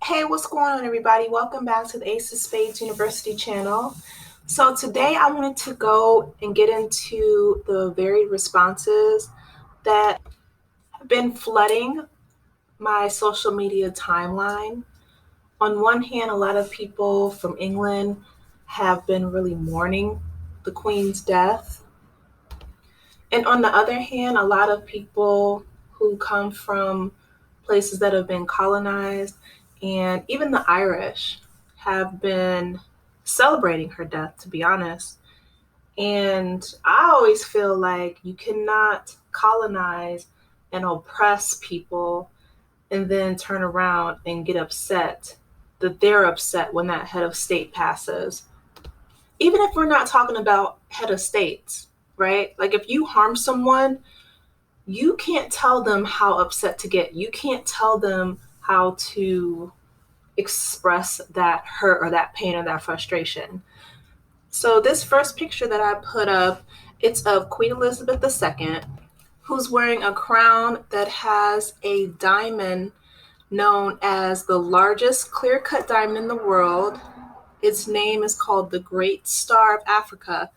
Hey, what's going on, everybody? Welcome back to the Ace of Spades University channel. So today I wanted to go and get into the varied responses that have been flooding my social media timeline. On one hand, a lot of people from England have been really mourning the Queen's death. And on the other hand, a lot of people who come from places that have been colonized, and even the Irish have been celebrating her death, to be honest. And I always feel like you cannot colonize and oppress people and then turn around and get upset that they're upset when that head of state passes. Even if we're not talking about head of states, right? Like if you harm someone, you can't tell them how upset to get. You can't tell them how to express that hurt or that pain or that frustration. So this first picture that I put up, it's of Queen Elizabeth II, who's wearing a crown that has a diamond known as the largest clear-cut diamond in the world. Its name is called the Great Star of Africa.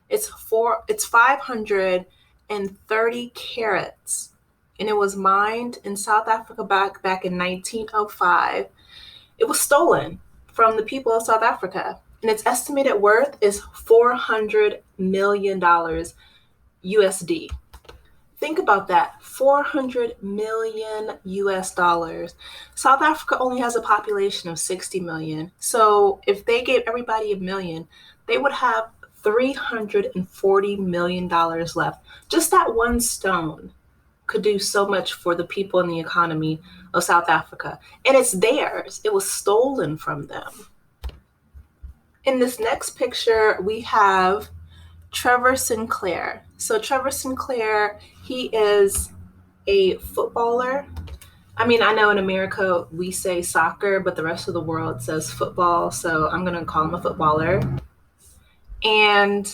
It's 530 carats, and it was mined in South Africa back in 1905. It was stolen from the people of South Africa, and its estimated worth is $400 million USD. Think about that, 400 million US dollars. South Africa only has a population of 60 million. So if they gave everybody $1 million, they would have $340 million left. Just that one stone could do so much for the people and the economy of South Africa. And it's theirs. It was stolen from them. In this next picture, we have Trevor Sinclair. So Trevor Sinclair, he is a footballer. I mean, I know in America we say soccer, but the rest of the world says football. So I'm going to call him a footballer. And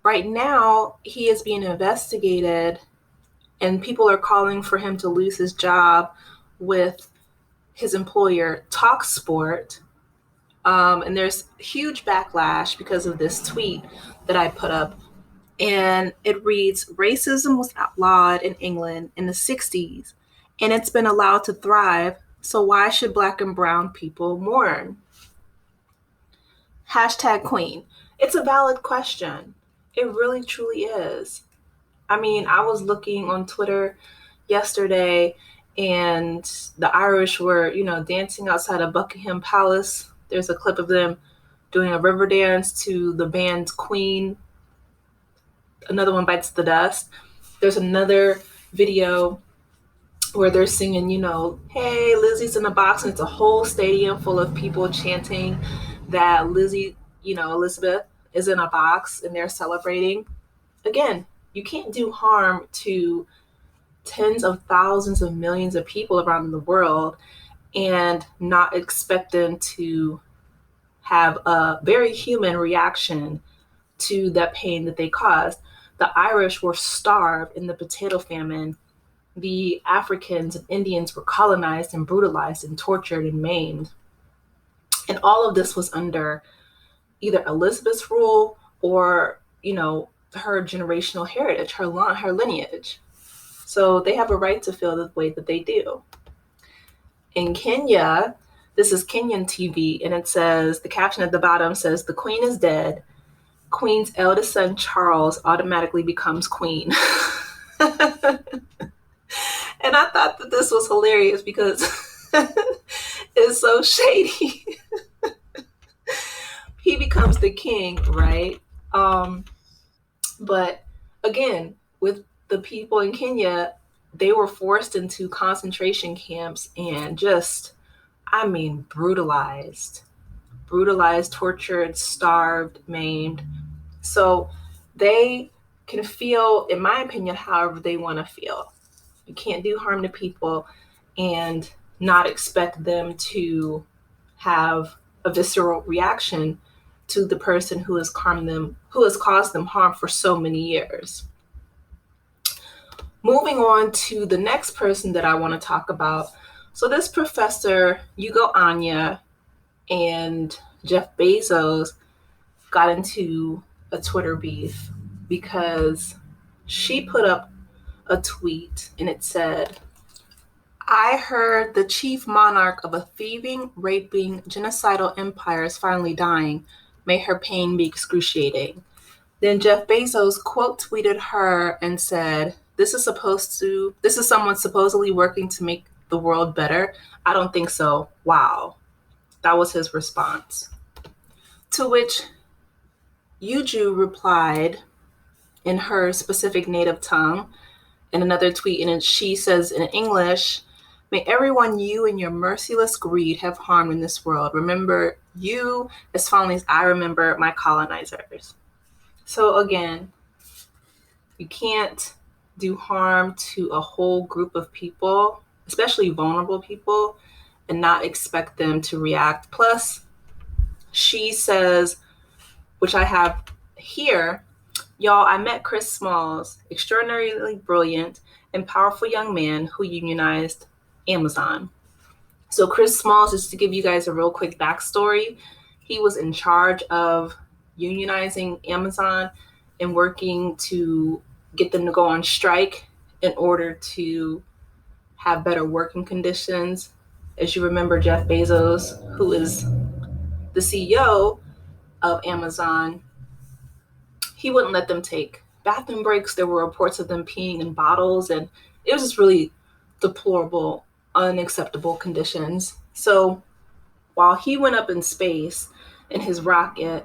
right now he is being investigated, and people are calling for him to lose his job with his employer, TalkSport. And there's huge backlash because of this tweet that I put up. And it reads, racism was outlawed in England in the 60s, and it's been allowed to thrive. So why should Black and brown people mourn? Hashtag Queen. It's a valid question. It really, truly is. I mean, I was looking on Twitter yesterday, and the Irish were, dancing outside of Buckingham Palace. There's a clip of them doing a river dance to the band's Queen. Another one, Bites the Dust. There's another video where they're singing, hey, Lizzie's in the box, and it's a whole stadium full of people chanting that Lizzie, Elizabeth is in a box, and they're celebrating. Again, you can't do harm to tens of thousands of millions of people around the world and not expect them to have a very human reaction to that pain that they caused. The Irish were starved in the potato famine. The Africans and Indians were colonized and brutalized and tortured and maimed. And all of this was under either Elizabeth's rule or, her generational heritage, her lineage. So they have a right to feel the way that they do. In Kenya, this is Kenyan TV, and it says, the caption at the bottom says, the Queen is dead. Queen's eldest son, Charles, automatically becomes Queen. And I thought that this was hilarious because it's so shady. He becomes the king, right? But again, with the people in Kenya, they were forced into concentration camps and brutalized, tortured, starved, maimed. So they can feel, in my opinion, however they want to feel. You can't do harm to people and not expect them to have a visceral reaction to the person who has caused them harm for so many years. Moving on to the next person that I want to talk about, So this professor, Hugo Anya, and Jeff Bezos got into a Twitter beef because she put up a tweet and it said, "I heard the chief monarch of a thieving, raping, genocidal empire is finally dying. May her pain be excruciating." Then Jeff Bezos quote tweeted her and said, this is someone supposedly working to make the world better. I don't think so. Wow." That was his response. To which Yuju replied in her specific native tongue in another tweet, and she says in English, "May everyone you and your merciless greed have harmed in this world remember you as fondly as I remember my colonizers." So again, you can't do harm to a whole group of people, especially vulnerable people, and not expect them to react. Plus, she says, which I have here, "Y'all, I met Chris Smalls, extraordinarily brilliant and powerful young man who unionized Amazon." So Chris Smalls, just to give you guys a real quick backstory, he was in charge of unionizing Amazon and working to get them to go on strike in order to have better working conditions. As you remember, Jeff Bezos, who is the CEO of Amazon, he wouldn't let them take bathroom breaks. There were reports of them peeing in bottles, and it was just really deplorable, unacceptable conditions. So while he went up in space in his rocket,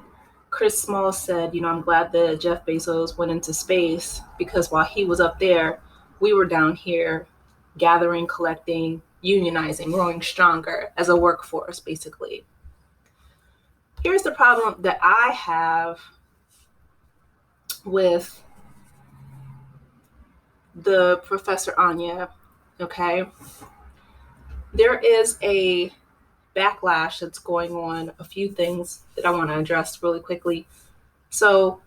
Chris Small said, "I'm glad that Jeff Bezos went into space because while he was up there, we were down here gathering, collecting, unionizing, growing stronger as a workforce, basically." Here's the problem that I have with the Professor Anya, okay? There is a backlash that's going on, a few things that I want to address really quickly. So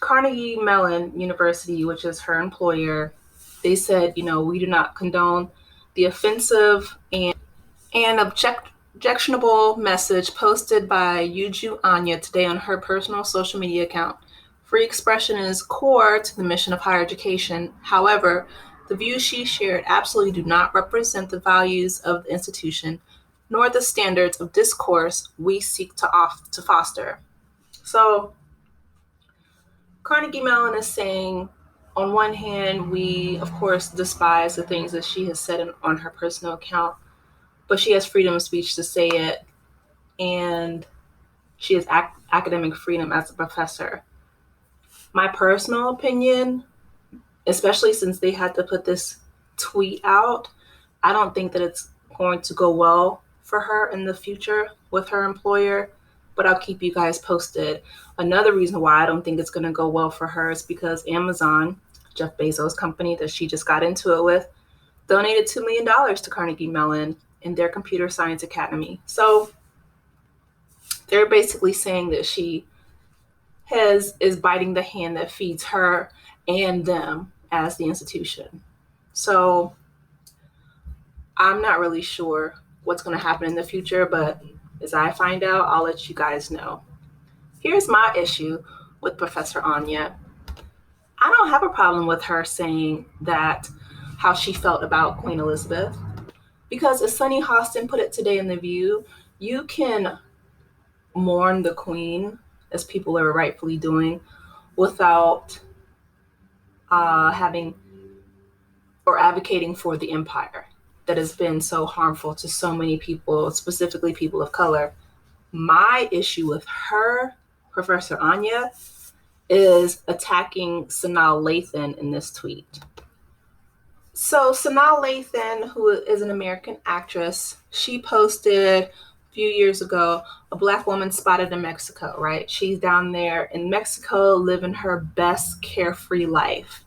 Carnegie Mellon University, which is her employer, they said, we do not condone the offensive and objectionable message posted by Yuju Anya today on her personal social media account. Free expression is core to the mission of higher education. However, the views she shared absolutely do not represent the values of the institution, nor the standards of discourse we seek to foster. So Carnegie Mellon is saying, on one hand, we, of course, despise the things that she has said on her personal account, but she has freedom of speech to say it, and she has academic freedom as a professor. My personal opinion, especially since they had to put this tweet out, I don't think that it's going to go well for her in the future with her employer, but I'll keep you guys posted. Another reason why I don't think it's going to go well for her is because Amazon, Jeff Bezos' company that she just got into it with, donated $2 million to Carnegie Mellon in their computer science academy. So they're basically saying that she is biting the hand that feeds her and them as the institution. So I'm not really sure what's going to happen in the future, but as I find out, I'll let you guys know. Here's my issue with Professor Anya. I don't have a problem with her saying that how she felt about Queen Elizabeth, because as Sunny Hostin put it today in The View, you can mourn the Queen, as people are rightfully doing, without having or advocating for the empire that has been so harmful to so many people, specifically people of color. My issue with her, Professor Anya, is attacking Sanaa Lathan in this tweet. So Sanaa Lathan, who is an American actress, she posted a few years ago, a Black woman spotted in Mexico, right? She's down there in Mexico living her best carefree life.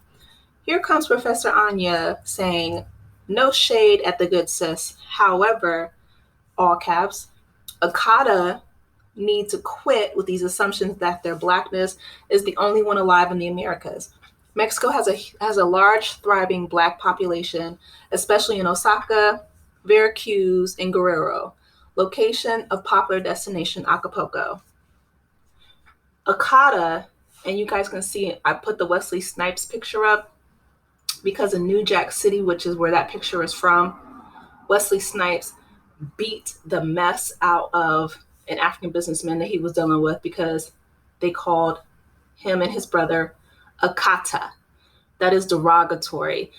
Here comes Professor Anya saying, "No shade at the good sis. However," all caps, "Okada need to quit with these assumptions that their Blackness is the only one alive in the Americas. Mexico has a large, thriving Black population, especially in Osaka, Veracruz, and Guerrero. Location of popular destination, Acapulco. Akata, and you guys can see I put the Wesley Snipes picture up because in New Jack City, which is where that picture is from, Wesley Snipes beat the mess out of an African businessman that he was dealing with because they called him and his brother Akata. That is derogatory.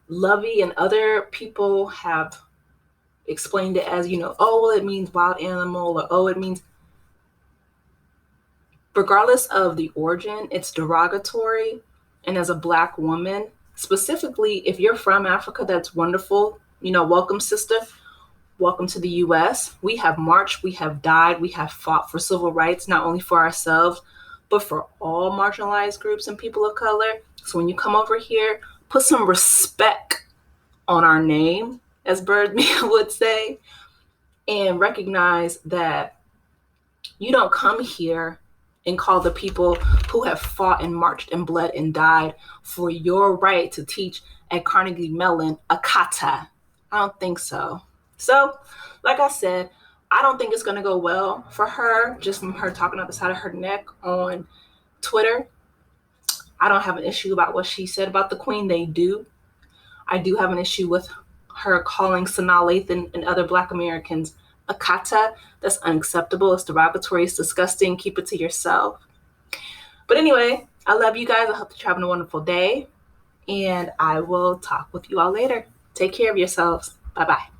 Lovey and other people have explained it as, oh, well, it means wild animal, or oh, it means, regardless of the origin, it's derogatory. And as a Black woman, specifically, if you're from Africa, that's wonderful. Welcome, sister. Welcome to the U.S. We have marched, we have died, we have fought for civil rights, not only for ourselves, but for all marginalized groups and people of color. So when you come over here, put some respect on our name, as Birdman would say, and recognize that you don't come here and call the people who have fought and marched and bled and died for your right to teach at Carnegie Mellon a kata. I don't think so. So, like I said, I don't think it's going to go well for her, just from her talking out the side of her neck on Twitter. I don't have an issue about what she said about the Queen. They do. I do have an issue with her calling Sanaa Lathan and other Black Americans a kata. That's unacceptable. It's derogatory. It's disgusting. Keep it to yourself. But anyway, I love you guys. I hope that you're having a wonderful day. And I will talk with you all later. Take care of yourselves. Bye-bye.